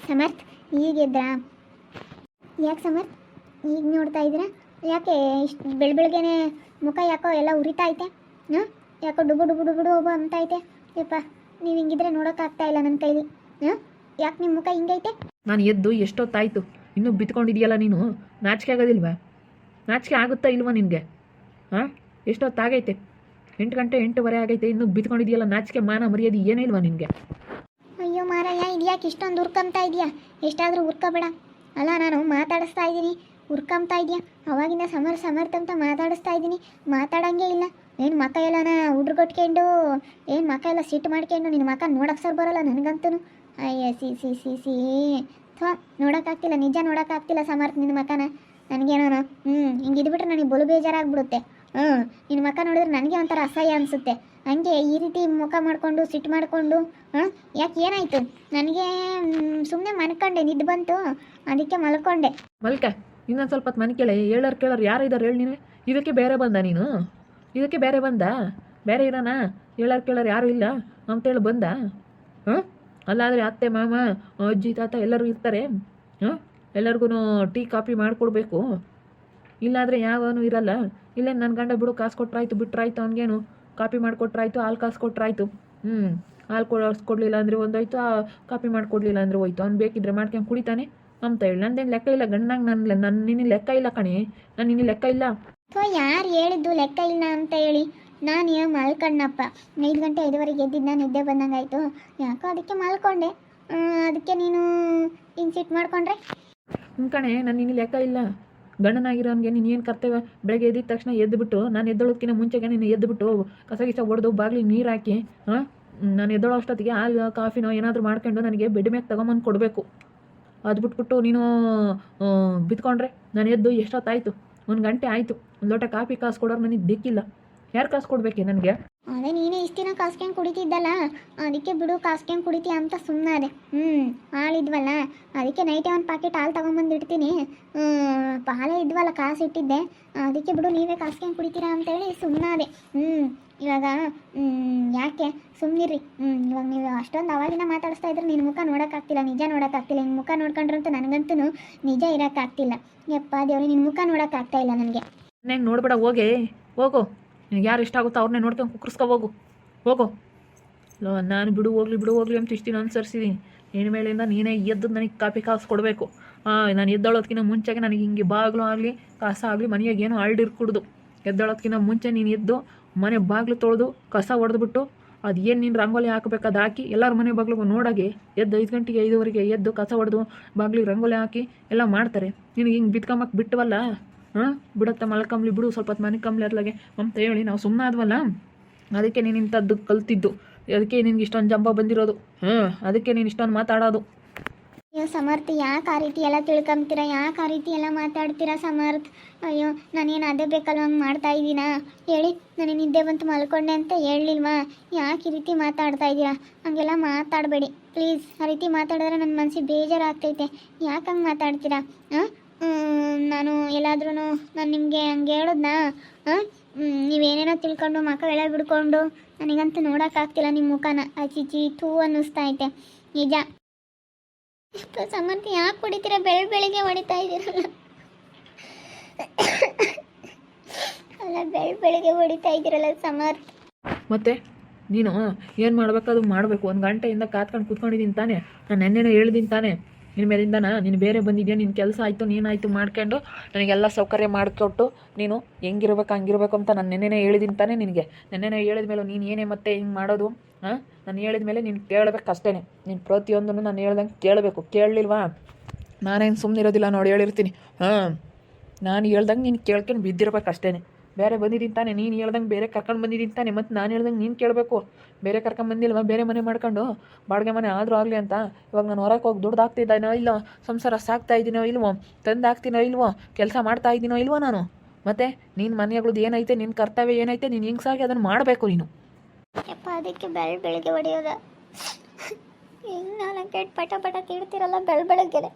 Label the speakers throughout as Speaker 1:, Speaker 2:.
Speaker 1: ಸಮರ್ಥ್ ಈಗೆದ್ರಾ? ಯಾಕೆ ಸಮರ್ಥ್ ಈಗ ನೋಡ್ತಾ ಇದ್ದೀರಾ? ಯಾಕೆ ಇಷ್ಟು ಬೆಳಗ್ಗೆನೆ ಮುಖ ಯಾಕೋ ಎಲ್ಲ ಉರಿತಾ ಐತೆ? ಹಾಂ, ಯಾಕೋ ಡುಬು ಡುಬು ಡುಬು ಡುಬು ಅಂತ ಐತೆ. ಯಪ್ಪ, ನೀವು ಹಿಂಗಿದ್ರೆ ನೋಡೋಕ್ಕಾಗ್ತಾ ಇಲ್ಲ ನನ್ನ ಕೈಲಿ. ಹಾಂ, ಯಾಕೆ ನಿಮ್ಮ ಮುಖ ಹಿಂಗೈತೆ?
Speaker 2: ನಾನು ಎದ್ದು ಎಷ್ಟೊತ್ತಾಯಿತು, ಇನ್ನೂ ಬಿತ್ಕೊಂಡಿದೆಯಲ್ಲ ನೀನು. ನಾಚಿಕೆ ಆಗೋದಿಲ್ವಾ? ನಾಚಿಕೆ ಆಗುತ್ತಾ ಇಲ್ವಾ ನಿನಗೆ? ಹಾಂ, ಎಷ್ಟೊತ್ತಾಗೈತೆ? 8 ಗಂಟೆ 8:15 ಆಗೈತೆ, ಇನ್ನೂ ಬಿತ್ಕೊಂಡಿದೆಯಲ್ಲ. ನಾಚಿಕೆ ಮಾನ ಮರ್ಯಾದೆ ಏನೇ ಇಲ್ವಾ ನಿನಗೆ?
Speaker 1: ಅಯ್ಯೋ ಮಾರಯ್ಯ, ಇದ್ಯಾಕೆ ಇಷ್ಟೊಂದು ಹುರ್ಕೊಂತಾ ಇದೆಯಾ? ಎಷ್ಟಾದರೂ ಹುರ್ಕೋಬೇಡ. ಅಲ್ಲ, ನಾನು ಮಾತಾಡಿಸ್ತಾ ಇದ್ದೀನಿ, ಹುರ್ಕೊಂತಾ ಇದೆಯಾ? ಅವಾಗಿಂದ ಸಮರ್ಥ ಅಂತ ಮಾತಾಡಿಸ್ತಾ ಇದ್ದೀನಿ, ಮಾತಾಡೋಂಗೆ ಇಲ್ಲ. ಏನು ಮಕ್ಕ ಎಲ್ಲನ ಹುಡ್ರಗೊಟ್ಕೊಂಡು, ಏನು ಮಕ್ಕ ಎಲ್ಲ ಸಿಟ್ಟು ಮಾಡ್ಕೊಂಡು, ನಿನ್ನ ಮಕ್ಕ ನೋಡೋಕೆ ಸರ್ ಬರೋಲ್ಲ ನನಗಂತೂ. ಅಯ್ಯ ಸಿ ಸಿ ಸಿ ಸಿ ಥೋ, ನೋಡೋಕ್ಕಾಗ್ತಿಲ್ಲ, ನಿಜ ನೋಡೋಕ್ಕಾಗ್ತಿಲ್ಲ ಸಮರ್ಥ ನಿನ್ನ ಮಕ್ಕನ. ನನಗೇನೋ ಹಿಂಗಿದ್ಬಿಟ್ರೆ ನನಗೆ ಬಲು ಬೇಜಾರಾಗ್ಬಿಡುತ್ತೆ. ನಿನ್ನ ಮಕ್ಕ ನೋಡಿದ್ರೆ ನನಗೆ ಒಂಥರ ಅಸಹ್ಯ ಅನಿಸುತ್ತೆ. ಹಂಗೆ ಈ ರೀತಿ ಮುಖ ಮಾಡಿಕೊಂಡು ಸಿಟ್ಟು ಮಾಡಿಕೊಂಡು ಯಾಕೆ ಏನಾಯಿತು? ನನಗೆ ಸುಮ್ಮನೆ ಮನ್ಕೊಂಡೆ, ನಿದ್ದು ಬಂತು, ಅದಕ್ಕೆ ಮಲ್ಕೊಂಡೆ.
Speaker 2: ಮಲ್ಕ, ಇನ್ನೊಂದು ಸ್ವಲ್ಪ ಹೊತ್ತು ಮನೆ ಹೇಳೋರು ಕೇಳೋರು ಯಾರು ಇದ್ದಾರೆ ಹೇಳಿ ನೀನು? ಇದಕ್ಕೆ ಬೇರೆ ಬಂದ ನೀನು? ಇದಕ್ಕೆ ಬೇರೆ ಬಂದ? ಬೇರೆ ಇರೋಣ? ಹೇಳೋರು ಕೇಳೋರು ಯಾರೂ ಇಲ್ಲ ಅಂತೇಳಿ ಬಂದ? ಹಾಂ, ಅಲ್ಲಾದರೆ ಅತ್ತೆ ಮಾಮ ಅಜ್ಜಿ ತಾತ ಎಲ್ಲರೂ ಇರ್ತಾರೆ. ಹಾಂ, ಎಲ್ಲರಿಗೂ ಟೀ ಕಾಫಿ ಮಾಡಿಕೊಡ್ಬೇಕು. ಇಲ್ಲಾದರೆ ಯಾವನು ಇರಲ್ಲ. ಇಲ್ಲೇ ನನ್ನ ಗಂಡ ಬಿಡು, ಕಾಸು ಕೊಟ್ರಾಯ್ತು ಬಿಟ್ರಾಯ್ತು, ಅವ್ನಿಗೇನು ಕಾಫಿ ಮಾಡಿಕೊಟ್ರಾಯ್ತು, ಹಾಲು ಕಾಸು ಕೊಟ್ರಾಯ್ತು. ಹಾಲು ಕೊಡಲಿಲ್ಲ ಅಂದರೆ ಒಂದೋಯ್ತು, ಕಾಫಿ ಮಾಡಿಕೊಡ್ಲಿಲ್ಲ ಅಂದರೆ ಹೋಯ್ತು. ಅವ್ನು ಬೇಕಿದ್ರೆ ಮಾಡ್ಕೊಂಡು ಕುಡಿತಾನೆ ಅಂತ ಹೇಳಿ. ನಂದೇನು ಲೆಕ್ಕ ಇಲ್ಲ ಗಂಡನಾಗ. ನನ್ನ ನಿನ್ನ ಲೆಕ್ಕ ಇಲ್ಲ ಕಣೆ, ನಾನು ನಿನ್ನ ಲೆಕ್ಕ ಇಲ್ಲ.
Speaker 1: ಸೊ ಯಾರು ಹೇಳಿದ್ದು ಲೆಕ್ಕ ಇಲ್ಲ ಅಂತ ಹೇಳಿ? ನಾನು ಮಲ್ಕಣ್ಣಪ್ಪ 5 ಗಂಟೆ 5:15 ಎದ್ದಿದ್ದು, ನಾನು ನಿದ್ದೆ ಬಂದಂಗಾಯ್ತು, ಯಾಕೋ ಅದಕ್ಕೆ ಮಲ್ಕೊಂಡೆ. ಅದಕ್ಕೆ ನೀನು ಹಿಂಗೆ ಸಿಟ್ಟು ಮಾಡ್ಕೊಂಡ್ರೆ?
Speaker 2: ಕಣೆ, ನಾನು ನಿನ್ನ ಲೆಕ್ಕ ಇಲ್ಲ. ಗಂಡನಾಗಿರೋನ್ಗೆ ನೀನು ಏನು ಕರ್ತವ್ಯ? ಬೆಳಗ್ಗೆ ಎದ್ದಿದ ತಕ್ಷಣ ಎದ್ದುಬಿಟ್ಟು, ನಾನು ಎದ್ದೊಳೋದಕ್ಕಿಂತ ಮುಂಚೆಗೆ ನೀನು ಎದ್ದುಬಿಟ್ಟು ಕಸ ಗಿಸ ಹೊಡೆದು ಬಾಗಿಲಿಗೆ ನೀರು ಹಾಕಿ, ನಾನು ಎದ್ದೊಳೋ ಅಷ್ಟೊತ್ತಿಗೆ ಹಾಲು ಕಾಫಿನೋ ಏನಾದರೂ ಮಾಡ್ಕೊಂಡು ನನಗೆ ಬೆಡ್ ಮೇಲೆ ತಗೊಂಬಂದು ಕೊಡಬೇಕು. ಅದು ಬಿಟ್ಬಿಟ್ಟು ನೀನು ಬಿತ್ಕೊಂಡ್ರೆ ನಾನು ಎದ್ದು ಎಷ್ಟೊತ್ತಾಯಿತು? 1 ಗಂಟೆ ಆಯಿತು. ಒಂದು ಲೋಟ ಕಾಫಿ ಕಾಸು ಕೊಡೋರು ನನಗೆ ಬೇಕಿಲ್ಲ. ಯಾರು ಕಾಸು ಕೊಡಬೇಕೆ ನನಗೆ?
Speaker 1: ಅದೇ ನೀನೇ ಇಷ್ಟು ದಿನ ಕಾಸ್ಕೊಂಡು ಕುಡಿತಿದ್ದಲ್ಲ, ಅದಕ್ಕೆ ಬಿಡು ಕಾಸ್ಕೊಂಡು ಕುಡಿತೀಯ ಅಂತ ಸುಮ್ಮನೆ. ಹಾಲಿದ್ವಲ್ಲ, ಅದಕ್ಕೆ ನೈಟೇ ಒಂದು ಪ್ಯಾಕೆಟ್ ಹಾಲು ತೊಗೊಂಬಂದಿಡ್ತೀನಿ. ಹಾಲೇ ಇದ್ವಲ್ಲ, ಕಾಸು ಇಟ್ಟಿದ್ದೆ, ಅದಕ್ಕೆ ಬಿಡು ನೀವೇ ಕಾಸ್ಕೊಂಡು ಕುಡಿತೀರಾ ಅಂತೇಳಿ ಸುಮ್ಮನೆ. ಇವಾಗ ಯಾಕೆ ಸುಮ್ಮನಿರ್ರಿ. ಇವಾಗ ನೀವು ಅಷ್ಟೊಂದು ಅವಾಗಿನ ಮಾತಾಡಿಸ್ತಾ ಇದ್ರೆ ನಿನ್ನ ಮುಖ ನೋಡೋಕ್ಕಾಗ್ತಿಲ್ಲ, ನಿಜ ನೋಡೋಕ್ಕಾಗ್ತಿಲ್ಲ. ನಿನ್ನ ಮುಖ ನೋಡ್ಕೊಂಡ್ರಂತೂ ನನಗಂತೂ ನಿಜ ಇರೋಕ್ಕಾಗ್ತಿಲ್ಲ. ಯಪ್ಪ ದೇವ್ರಿ, ನಿನ್ನ ಮುಖ ನೋಡೋಕ್ಕಾಗ್ತಾ ಇಲ್ಲ ನನಗೆ.
Speaker 2: ನಂಗೆ ನೋಡ್ಬೇಡ, ಹೋಗು. ನಿನಗೆ ಯಾರು ಇಷ್ಟ ಆಗುತ್ತೋ ಅವ್ರನ್ನೇ ನೋಡ್ಕೊಂಡು ಕುಕ್ಕರ್ಸ್ಕೊ ಹೋಗು. ನಾನು ಬಿಡು ಹೋಗ್ಲಿ ಅಂತ ಇಷ್ಟು ದಿನ ಅನುಸರಿಸಿದ್ದೀನಿ. ನಿನ್ನ ಮೇಲಿಂದ ನೀನೇ ಎದ್ದು ನನಗೆ ಕಾಫಿ ಕಾಸು ಕೊಡಬೇಕು. ನಾನು ಎದ್ದೊಳೋದಕ್ಕಿಂತ ಮುಂಚೆಗೆ ನನಗೆ ಹಿಂಗೆ ಬಾಗಿಲು ಆಗಲಿ ಕಸ ಆಗಲಿ ಮನೆಯಾಗ ಏನೋ ಹರಡಿರ್ಕೂಡ್ದು. ಎದ್ದೊಳೋದಕ್ಕಿಂತ ಮುಂಚೆ ನೀನು ಎದ್ದು ಮನೆ ಬಾಗಿಲು ತೊಳೆದು ಕಸ ಹೊಡೆದ್ಬಿಟ್ಟು ಅದು ಏನು ನೀನು ರಂಗೋಲಿ ಹಾಕಬೇಕು ಅದು ಹಾಕಿ ಎಲ್ಲರ ಮನೆ ಬಾಗಿಲು ನೋಡಾಗಿ ಎದ್ದು 5 ಗಂಟೆಗೆ 5:15 ಎದ್ದು ಕಸ ಹೊಡೆದು ಬಾಗಿಲಿಗೆ ರಂಗೋಲಿ ಹಾಕಿ ಎಲ್ಲ ಮಾಡ್ತಾರೆ. ನಿನಗೆ ಹಿಂಗೆ ಬಿತ್ಕೊಂಬಕ್ಕೆ ಬಿಟ್ಟವಲ್ಲ, ಬಿಡುತ್ತೆ ಮಲ್ಕಂಬ್ಲಿ ಬಿಡು, ಸ್ವಲ್ಪ ಹೊತ್ತು ಮನೆ ಕಂಬ್ಲಿ ಅದ್ಲಾಗೆ ಅಂತ ಹೇಳಿ ನಾವು ಸುಮ್ಮನೆ ಆದ್ವಲ್ಲ. ಅದಕ್ಕೆ ನೀನು ಇಂಥದ್ದು ಕಲ್ತಿದ್ದು, ಅದಕ್ಕೆ ನಿನ್ಗೆ ಇಷ್ಟೊಂದು ಜಂಬ ಬಂದಿರೋದು. ಅದಕ್ಕೆ ನೀನು ಇಷ್ಟೊಂದು ಮಾತಾಡೋದು.
Speaker 1: ಅಯ್ಯೋ ಸಮರ್ಥ, ಯಾಕೆ ಆ ರೀತಿ ಎಲ್ಲ ತಿಳ್ಕೊಂತೀರಾ? ಯಾಕೆ ಆ ರೀತಿ ಎಲ್ಲ ಮಾತಾಡ್ತೀರಾ ಸಮರ್ಥ? ಅಯ್ಯೋ, ನಾನೇನು ಅದೇ ಬೇಕಲ್ವ ಹಂಗೆ ಮಾಡ್ತಾ ಇದ್ದೀನಾ ಹೇಳಿ? ನನಗೆ ನಿದ್ದೆ ಬಂತು ಮಲ್ಕೊಂಡೆ ಅಂತ ಹೇಳಲಿಲ್ವಾ? ಯಾಕೆ ಈ ರೀತಿ ಮಾತಾಡ್ತಾ ಇದ್ದೀರಾ? ಹಂಗೆಲ್ಲ ಮಾತಾಡಬೇಡಿ ಪ್ಲೀಸ್. ಆ ರೀತಿ ಮಾತಾಡಿದ್ರೆ ನನ್ನ ಮನಸ್ಸಿಗೆ ಬೇಜಾರಾಗ್ತೈತೆ. ಯಾಕೆ ಹಂಗೆ ಮಾತಾಡ್ತೀರಾ? ನಾನು ಎಲ್ಲಾದ್ರೂ ನಾನು ನಿಮಗೆ ಹಂಗೆ ಹೇಳಿದ್ನಾ? ನೀವೇನೇನೋ ತಿಳ್ಕೊಂಡು ಮಕ್ಕಳೆಲ್ಲ ಬಿಡ್ಕೊಂಡು ನನಗಂತೂ ನೋಡೋಕ್ಕಾಗ್ತಿಲ್ಲ ನಿಮ್ಮ ಮುಖನ. ಅಚಿಚಿ ಥೂ ಅನ್ನಿಸ್ತಾ ಐತೆ ನಿಜ. ಸಮರ್ಥ, ಯಾಕೆ ಹೊಡಿತೀರಾ? ಬೆಳಿಗ್ಗೆ ಹೊಡಿತಾ ಇದ್ದೀರಲ್ಲ. ಅಲ್ಲ, ಬೆಳಿಗ್ಗೆ ಹೊಡಿತಾ ಇದ್ದೀರಲ್ಲ ಸಮರ್ಥ.
Speaker 2: ಮತ್ತೆ ನೀನು ಏನು ಮಾಡಬೇಕು ಅದು ಮಾಡಬೇಕು. 1 ಗಂಟೆಯಿಂದ ಕಾತ್ಕೊಂಡು ಕೂತ್ಕೊಂಡಿದ್ದೀನಿ ತಾನೆ. ನಾನು ನೆನ್ನೆನೇ ಹೇಳಿದ್ದೀನಿ ತಾನೆ, ನಿನ್ನ ಮೇಲಿಂದನ ನೀನು ಬೇರೆ ಬಂದಿದ್ಯಾ, ನಿನ್ನ ಕೆಲಸ ಆಯಿತು ನೀನಾಯಿತು ಮಾಡ್ಕೊಂಡು ನನಗೆಲ್ಲ ಸೌಕರ್ಯ ಮಾಡಿಕೊಟ್ಟು ನೀನು ಹೆಂಗಿರ್ಬೇಕು ಹಂಗಿರ್ಬೇಕು ಅಂತ ನಾನು ನೆನ್ನೆನೇ ಹೇಳಿದ್ದೀನಿ ತಾನೆ ನಿನಗೆ. ನೆನ್ನೆನೇ ಹೇಳಿದ ಮೇಲೆ ನೀನು ಏನೇ ಮತ್ತೆ ಹಿಂಗೆ ಮಾಡೋದು? ನಾನು ಹೇಳಿದ ಮೇಲೆ ನೀನು ಕೇಳಬೇಕು ಅಷ್ಟೇ. ನೀನು ಪ್ರತಿಯೊಂದನ್ನು ನಾನು ಹೇಳ್ದಂಗೆ ಕೇಳಬೇಕು. ಕೇಳಲಿಲ್ವಾ ನಾನೇನು ಸುಮ್ಮನಿರೋದಿಲ್ಲ ನೋಡಿ, ಹೇಳಿರ್ತೀನಿ. ನಾನು ಹೇಳ್ದಂಗೆ ನೀನು ಕೇಳ್ಕೊಂಡು ಬಿದ್ದಿರ್ಬೇಕು ಅಷ್ಟೇ. ಬೇರೆ ಬಂದಿದ್ದೀನಿ ತಾನೆ, ನೀನು ಹೇಳ್ದಂಗೆ ಬೇರೆ ಕರ್ಕೊಂಡು ಬಂದಿದ್ದೀನಿ ತಾನೆ, ಮತ್ತು ನಾನು ಹೇಳ್ದಂಗೆ ನೀನು ಕೇಳಬೇಕು. ಬೇರೆ ಕರ್ಕೊಂಡು ಬಂದಿಲ್ವ? ಬೇರೆ ಮನೆ ಮಾಡ್ಕೊಂಡು ಬಾಡಿಗೆ ಮನೆ ಆದರೂ ಆಗಲಿ ಅಂತ. ಇವಾಗ ನಾನು ಹೊರಗೆ ಹೋಗಿ ದುಡ್ದು ಹಾಕ್ತಿದ್ದಾನೋ ಇಲ್ಲೋ, ಸಂಸಾರ ಸಾಕ್ತಾ ಇದ್ದೀನೋ ಇಲ್ವೋ, ತಂದು ಹಾಕ್ತೀನೋ ಇಲ್ವೋ, ಕೆಲಸ ಮಾಡ್ತಾ ಇದ್ದೀನೋ ಇಲ್ವೋ ನಾನು? ಮತ್ತು ನೀನು ಮನೆಗಳದ್ದು ಏನೈತೆ, ನಿನ್ನ ಕರ್ತವ್ಯ ಏನೈತೆ, ನೀನು ಹಿಂಗೆ ಸಾಗಿ ಅದನ್ನು ಮಾಡಬೇಕು ನೀನು.
Speaker 1: ಯಪ್ಪ, ಅದಕ್ಕೆ ಬೆಳಿಗ್ಗೆ ಹೊಡೆಯೋದ? ಹೆಂಗೆ ನಾನು ಕೆಟ್ಟ ಪಟ ತೀಡ್ತಿರಲ್ಲ ಬೆಳಗ್ಗೆನೆ.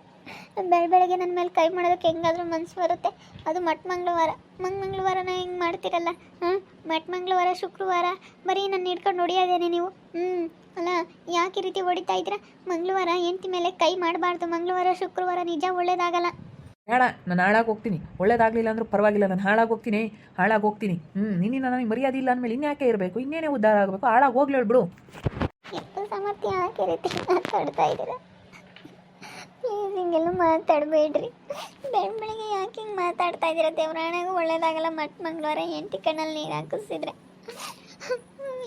Speaker 1: ಬೆಳಗ್ಗೆ ನನ್ನ ಮೇಲೆ ಕೈ ಮಾಡೋದಕ್ಕೆ ಹೆಂಗಾದ್ರೂ ಮನಸ್ಸು ಬರುತ್ತೆ. ಅದು ಮಂಗಳವಾರನ ಹಿಂಗೆ ಮಾಡ್ತಿರಲ್ಲ. ಮಂಗಳವಾರ ಶುಕ್ರವಾರ ಬರೀ ನನ್ನ ಹಿಡ್ಕೊಂಡು ಹೊಡಿಯೋದೇನೆ ನೀವು. ಅಲ್ಲ ಯಾಕೆ ಈ ರೀತಿ ಹೊಡಿತಾ ಇದ್ದೀರಾ? ಮಂಗಳವಾರ ಹೆಂಡತಿ ಮೇಲೆ ಕೈ ಮಾಡಬಾರ್ದು. ಮಂಗಳವಾರ ಶುಕ್ರವಾರ ನಿಜ ಒಳ್ಳೇದಾಗಲ್ಲ.
Speaker 2: ಬೇಡ, ನಾನು ಹಾಳಾಗಿ ಹೋಗ್ತೀನಿ. ಒಳ್ಳೇದಾಗಲಿಲ್ಲ ಅಂದ್ರೂ ಪರವಾಗಿಲ್ಲ, ನಾನು ಹಾಳಾಗಿ ಹೋಗ್ತೀನಿ. ನಿನ್ನಿಂದ ನನಗೆ ಮರ್ಯಾದೆ ಇಲ್ಲ ಅಂದಮೇಲೆ ಇನ್ಯಾಕೆ ಇರಬೇಕು? ಇನ್ನೇನೇ ಉದ್ಧಾರ ಆಗಬೇಕು? ಹಾಳಾಗಿ ಹೋಗ್ಲಿ ಹೇಳ್ಬಿಡು.
Speaker 1: ಎಷ್ಟು ಸಮರ್ಥ್ಯ ಯಾಕೆ ರೀತಿ ಮಾತಾಡ್ತಾ ಇದ್ದೀರಾ? ಪ್ಲೀಸ್ ಹಿಂಗೆಲ್ಲ ಮಾತಾಡಬೇಡ್ರಿ. ಬೆಳಗ್ಗೆ ಯಾಕೆ ಹಿಂಗೆ ಮಾತಾಡ್ತಾ ಇದ್ದೀರಾ? ದೇವರಾಣೆಗೂ ಒಳ್ಳೇದಾಗಲ್ಲ. ಮಂಗಳವಾರ ಹೆಂಡತಿ ಕಣ್ಣಲ್ಲಿ ನೀರು ಹಾಕಿಸಿದ್ರೆ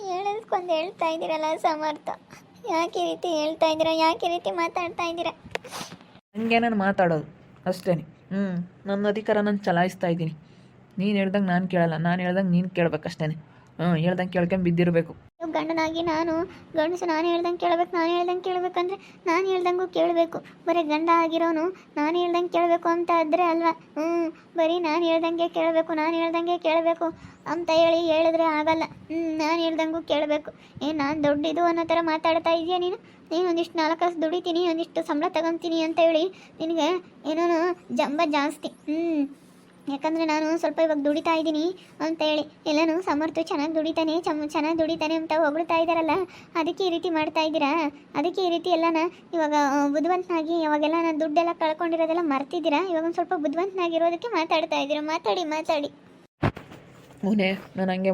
Speaker 1: ಹೇಳಲ್ಕೊಂದು ಹೇಳ್ತಾ ಇದ್ದೀರಲ್ಲ ಸಮರ್ಥ. ಯಾಕೆ ಈ ರೀತಿ ಹೇಳ್ತಾ ಇದ್ದೀರಾ? ಯಾಕೆ ಈ ರೀತಿ ಮಾತಾಡ್ತಾ ಇದ್ದೀರಾ?
Speaker 2: ಹಂಗೆ ನಾನು ಮಾತಾಡೋದು ಅಷ್ಟೇ. ನನ್ನ ಅಧಿಕಾರ ನಾನು ಚಲಾಯಿಸ್ತಾ ಇದ್ದೀನಿ. ನೀನು ಹೇಳ್ದಂಗೆ ನಾನು ಕೇಳಲ್ಲ, ನಾನು ಹೇಳ್ದಂಗೆ ನೀನು ಕೇಳಬೇಕಷ್ಟೇ. ಹೇಳ್ದಂಗೆ ಕೇಳ್ಕೊಂಡು ಬಿದ್ದಿರಬೇಕು.
Speaker 1: ಗಂಡನಾಗಿ ನಾನು ಗಂಡಸು ನಾನು ಹೇಳ್ದಂಗೆ ಕೇಳಬೇಕಂದ್ರೆ ನಾನು ಹೇಳ್ದಂಗೂ ಕೇಳಬೇಕು. ಬರೀ ಗಂಡ ಆಗಿರೋನು ನಾನು ಹೇಳ್ದಂಗೆ ಕೇಳಬೇಕು ಅಂತ ಇದ್ರೆ ಅಲ್ವಾ? ಬರೀ ನಾನು ಹೇಳ್ದಂಗೆ ಕೇಳಬೇಕು ಅಂತ ಹೇಳಿದ್ರೆ ಆಗಲ್ಲ. ನಾನು ಹೇಳ್ದಂಗೂ ಕೇಳಬೇಕು. ನಾನು ದೊಡ್ಡದು ಅನ್ನೋ ಥರ ಮಾತಾಡ್ತಾ ಇದೆಯಾ ನೀನು? ಒಂದಿಷ್ಟು 4 ಕಾಸು ದುಡಿತೀನಿ, ಒಂದಿಷ್ಟು ಸಂಬಳ ತಗೊತೀನಿ ಅಂತ ಹೇಳಿ ನಿನಗೆ ಏನೋ ಜಂಬ ಜಾಸ್ತಿ. ಯಾಕಂದರೆ ನಾನು ಸ್ವಲ್ಪ ಇವಾಗ ದುಡಿತಾ ಇದ್ದೀನಿ ಅಂತ ಹೇಳಿ ಎಲ್ಲನೂ ಸಮರ್ಥ ಚೆನ್ನಾಗಿ ದುಡಿತಾನೆ ಅಂತ ಹೊಗಳ್ತಾ ಇದ್ದಾರಲ್ಲ, ಅದಕ್ಕೆ ಈ ರೀತಿ ಮಾಡ್ತಾ ಇದ್ದೀರಾ? ಅದಕ್ಕೆ ಈ ರೀತಿ ಎಲ್ಲನ ಇವಾಗ ಬುದ್ಧಿವಂತನಾಗಿ ಯಾವಾಗೆಲ್ಲ ನಾನು ದುಡ್ಡೆಲ್ಲ ಕಳ್ಕೊಂಡಿರೋದೆಲ್ಲ ಮರ್ತಿದ್ದೀರಾ? ಇವಾಗ ಒಂದು ಸ್ವಲ್ಪ ಬುದ್ಧಿವಂತನಾಗಿರೋದಕ್ಕೆ ಮಾತಾಡ್ತಾ ಇದ್ದೀರಾ. ಮಾತಾಡಿ.
Speaker 2: ಮುನೆ, ನಾನು ಹಂಗೆ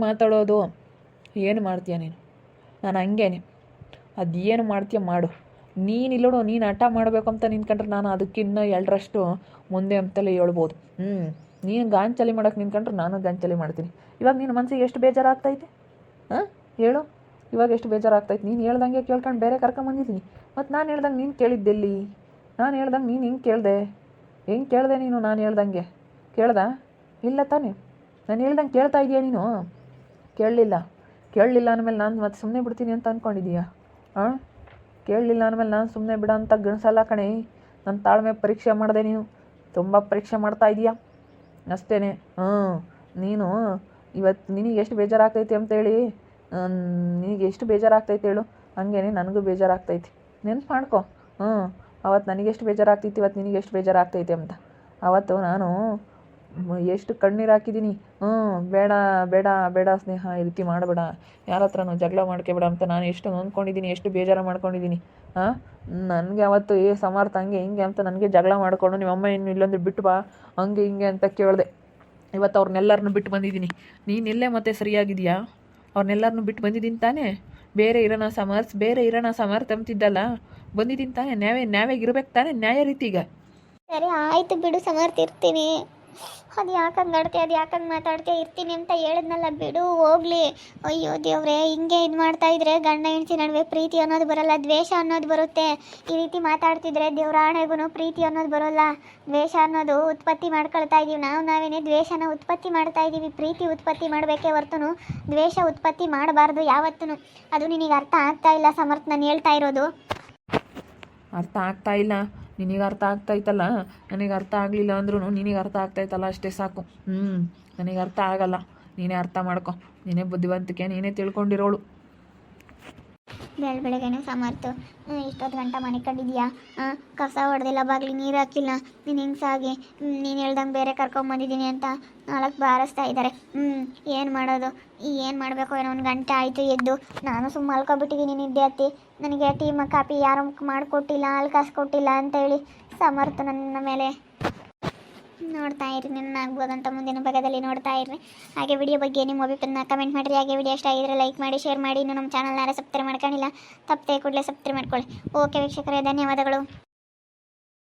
Speaker 2: ಮಾತಾಡೋದು. ಏನು ಮಾಡ್ತೀಯ ನೀನು? ನಾನು ಹಂಗೇನೆ. ಅದೇನು ಮಾಡ್ತೀಯ ಮಾಡು. ನೀನಿಲ್ಲೋಡು, ನೀನು ಹಠ ಮಾಡಬೇಕು ಅಂತ ನಿಂತ್ಕೊಂಡ್ರೆ ನಾನು ಅದಕ್ಕಿನ್ನ 2ರಷ್ಟು ಮುಂದೆ ಅಂತಲೇ ಹೇಳ್ಬೋದು. ನೀನು ಗಾಂಚಲಿ ಮಾಡೋಕ್ಕೆ ನಿಂತ್ಕೊಂಡ್ರೆ ನಾನು ಗಾಂಚಲಿ ಮಾಡ್ತೀನಿ. ಇವಾಗ ನಿನ್ನ ಮನಸ್ಸಿಗೆ ಎಷ್ಟು ಬೇಜಾರಾಗ್ತೈತೆ? ಹೇಳು, ಇವಾಗ ಎಷ್ಟು ಬೇಜಾರಾಗ್ತೈತೆ? ನೀನು ಹೇಳ್ದಂಗೆ ಕೇಳ್ಕೊಂಡು ಬೇರೆ ಕರ್ಕೊಂಬಂದಿದ್ದೀನಿ. ಮತ್ತು ನಾನು ಹೇಳ್ದಂಗೆ ನೀನು ಕೇಳಿದ್ದೆಲ್ಲಿ? ನಾನು ಹೇಳ್ದಂಗೆ ನೀನು ಹೆಂಗೆ ಕೇಳಿದೆ ನೀನು? ನಾನು ಹೇಳ್ದಂಗೆ ಇಲ್ಲ ತಾನೇ? ನಾನು ಹೇಳ್ದಂಗೆ ಕೇಳ್ತಾ ಇದೀಯ ನೀನು? ಕೇಳಲಿಲ್ಲ ಅಂದಮೇಲೆ ನಾನು ಮತ್ತೆ ಸುಮ್ಮನೆ ಬಿಡ್ತೀನಿ ಅಂತ ಅಂದ್ಕೊಂಡಿದ್ದೀಯಾ? ಕೇಳಲಿಲ್ಲ ಅಂದಮೇಲೆ ನಾನು ಸುಮ್ಮನೆ ಬಿಡೋ ಅಂತ ಗಣಸಲ್ಲ ಕಣೆ. ನನ್ನ ತಾಳ್ಮೆ ಪರೀಕ್ಷೆ ಮಾಡಿದೆ. ನೀನು ತುಂಬ ಪರೀಕ್ಷೆ ಮಾಡ್ತಾ ಇದೀಯಾ ಅಷ್ಟೇ. ನೀನು ಇವತ್ತು ನಿನಗೆ ಎಷ್ಟು ಬೇಜಾರಾಗ್ತೈತೆ ಅಂತೇಳಿ ನಿನಗೆ ಎಷ್ಟು ಬೇಜಾರಾಗ್ತೈತೆ ಹೇಳು? ಹಂಗೇನೆ ನನಗೂ ಬೇಜಾರಾಗ್ತೈತಿ. ನೆನ್ಪು ಮಾಡ್ಕೊ. ಅವತ್ತು ನನಗೆಷ್ಟು ಬೇಜಾರಾಗ್ತೈತಿ, ಇವತ್ತು ನಿನಗೆ ಎಷ್ಟು ಬೇಜಾರಾಗ್ತೈತೆ ಅಂತ. ಅವತ್ತು ನಾನು ಎಷ್ಟು ಕಣ್ಣೀರು ಹಾಕಿದ್ದೀನಿ. ಬೇಡ ಸ್ನೇಹ, ಈ ರೀತಿ ಮಾಡಬೇಡ, ಯಾರ ಹತ್ರನೂ ಜಗಳ ಮಾಡ್ಕೊಬೇಡ ಅಂತ ನಾನು ಎಷ್ಟು ನೊಂದ್ಕೊಂಡಿದ್ದೀನಿ, ಎಷ್ಟು ಬೇಜಾರು ಮಾಡ್ಕೊಂಡಿದ್ದೀನಿ. ನನಗೆ ಅವತ್ತು ಸಮರ್ಥ ಹಂಗೆ ಹಿಂಗೆ ಅಂತ ನನಗೆ ಜಗಳ ಮಾಡಿಕೊಂಡು ನಿಮ್ಮಮ್ಮ ಇನ್ನು ಇಲ್ಲೊಂದ್ರೆ ಬಿಟ್ಟು ಬಾ ಹಂಗೆ ಹಿಂಗೆ ಅಂತ ಕೇಳಿದೆ. ಇವತ್ತು ಅವ್ರನ್ನೆಲ್ಲರನ್ನೂ ಬಿಟ್ಟು ಬಂದಿದ್ದೀನಿ. ನೀನೆಲ್ಲೇ ಮತ್ತೆ ಸರಿಯಾಗಿದೆಯಾ? ಅವ್ರನ್ನೆಲ್ಲರನ್ನೂ ಬಿಟ್ಟು ಬಂದಿದ್ದೀನಿ ತಾನೇ? ಬೇರೆ ಇರೋಣ ಸಮರ್ಥ ಅಂತಿದ್ದಲ್ಲ, ಬಂದಿದ್ದೀನಿ ತಾನೇ? ನ್ಯಾಯಾಗಿರ್ಬೇಕು ತಾನೇ? ನ್ಯಾಯ ರೀತಿಗ.
Speaker 1: ಸರಿ ಆಯಿತು ಬಿಡು ಸಮರ್ಥ, ಇರ್ತೀನಿ. ಅದು ಯಾಕಂಗೆ ನಡ್ತೀಯ, ಅದು ಯಾಕಂಗೆ ಮಾತಾಡ್ತೀಯ? ಇರ್ತೀನಿ ಅಂತ ಹೇಳಿದ್ನಲ್ಲ, ಬಿಡು ಹೋಗ್ಲಿ. ಅಯ್ಯೋ ದೇವ್ರೆ, ಹಿಂಗೆ ಇದು ಮಾಡ್ತಾ ಇದ್ರೆ ಗಂಡ ಹೆಂಡತಿ ನಡುವೆ ಪ್ರೀತಿ ಅನ್ನೋದು ಬರಲ್ಲ, ದ್ವೇಷ ಅನ್ನೋದು ಬರುತ್ತೆ. ಈ ರೀತಿ ಮಾತಾಡ್ತಿದ್ರೆ ದೇವರಾಣೆಗೂ ಪ್ರೀತಿ ಅನ್ನೋದು ಬರೋಲ್ಲ, ದ್ವೇಷ ಅನ್ನೋದು ಉತ್ಪತ್ತಿ ಮಾಡ್ಕೊಳ್ತಾ ಇದ್ದೀವಿ. ನಾವೇನೇ ದ್ವೇಷನ ಉತ್ಪತ್ತಿ ಮಾಡ್ತಾ ಇದ್ದೀವಿ. ಪ್ರೀತಿ ಉತ್ಪತ್ತಿ ಮಾಡಬೇಕೇ ಹೊರತು ದ್ವೇಷ ಉತ್ಪತ್ತಿ ಮಾಡಬಾರ್ದು ಯಾವತ್ತೂ. ಅದು ನಿನಗೆ ಅರ್ಥ ಆಗ್ತಾ ಇಲ್ಲ ಸಮರ್ಥ, ನಾನು ಹೇಳ್ತಾ ಇರೋದು.
Speaker 2: ಅರ್ಥ ಆಗ್ತಾ ಇಲ್ಲ? ನಿನಗೆ ಅರ್ಥ ಆಗ್ತಾಯಿತ್ತಲ್ಲ, ನನಗೆ ಅರ್ಥ ಆಗಲಿಲ್ಲ ಅಂದ್ರೂ ನಿನಗೆ ಅರ್ಥ ಆಗ್ತಾಯಿತ್ತಲ್ಲ, ಅಷ್ಟೇ ಸಾಕು. ನನಗೆ ಅರ್ಥ ಆಗಲ್ಲ, ನೀನೇ ಅರ್ಥ ಮಾಡ್ಕೊ. ನೀನೇ ಬುದ್ಧಿವಂತಿಕೆ, ನೀನೇ ತಿಳ್ಕೊಂಡಿರೋಳು.
Speaker 1: ಬೆಳಗ್ಗೆನೇ ಸಮರ್ಥ ಇಷ್ಟೊತ್ತು ಗಂಟೆ ಮನೆ ಕಂಡಿದ್ಯಾ? ಕಸ ಹೊಡೆದಿಲ್ಲ, ಬಾಗಿಲು ನೀರು ಹಾಕಿಲ್ಲ. ನೀನು ಹಿಂಗ್ಸಾಗಿ ನೀನು ಹೇಳ್ದಂಗೆ ಬೇರೆ ಕರ್ಕೊಂಬಂದಿದ್ದೀನಿ ಅಂತ 4 ಬಾರಿಸ್ತಾ ಇದ್ದಾರೆ. ಏನು ಮಾಡೋದು? ಏನು ಮಾಡಬೇಕು ಏನೋ? 1 ಗಂಟೆ ಆಯಿತು ಎದ್ದು. ನಾನು ಸುಮ್ಮ ಮಲ್ಕೊಬಿಟ್ಟಿದ್ದೀನಿ, ನಿದ್ದೆ ಹತ್ತಿ. ನನಗೆ ಟೀ ಕಾಫಿ ಯಾರು ಮಾಡಿಕೊಟ್ಟಿಲ್ಲ, ಹಾಲು ಕಾಸು ಕೊಟ್ಟಿಲ್ಲ ಅಂತೇಳಿ ಸಮರ್ಥ ನನ್ನ ಮೇಲೆ ನೋಡ್ತಾ ಇರಿ. ನನ್ನ ಆಗ್ಬೋದಂತ ಮುಂದಿನ ಭಾಗದಲ್ಲಿ ನೋಡ್ತಾ ಇರ್ರಿ. ಹಾಗೆ ವಿಡಿಯೋ ಬಗ್ಗೆ ನಿಮ್ಮ ಅಭಿಪ್ರಾಯನ ಕಮೆಂಟ್ ಮಾಡಿರಿ. ಹಾಗೆ ವಿಡಿಯೋ ಇಷ್ಟ ಆಗಿದ್ರೆ ಲೈಕ್ ಮಾಡಿ, ಶೇರ್ ಮಾಡಿ. ಇನ್ನು ನಮ್ಮ ಚಾನಲ್ನಾರ ಸಬ್ಸ್ಕ್ರೈಬ್ ಮಾಡ್ಕೊಂಡಿಲ್ಲ, ತಪ್ಪದೆ ಕೂಡಲೇ ಸಬ್ಸ್ಕ್ರೈಬ್ ಮಾಡ್ಕೊಳ್ಳಿ. ಓಕೆ ವೀಕ್ಷಕರೇ, ಧನ್ಯವಾದಗಳು.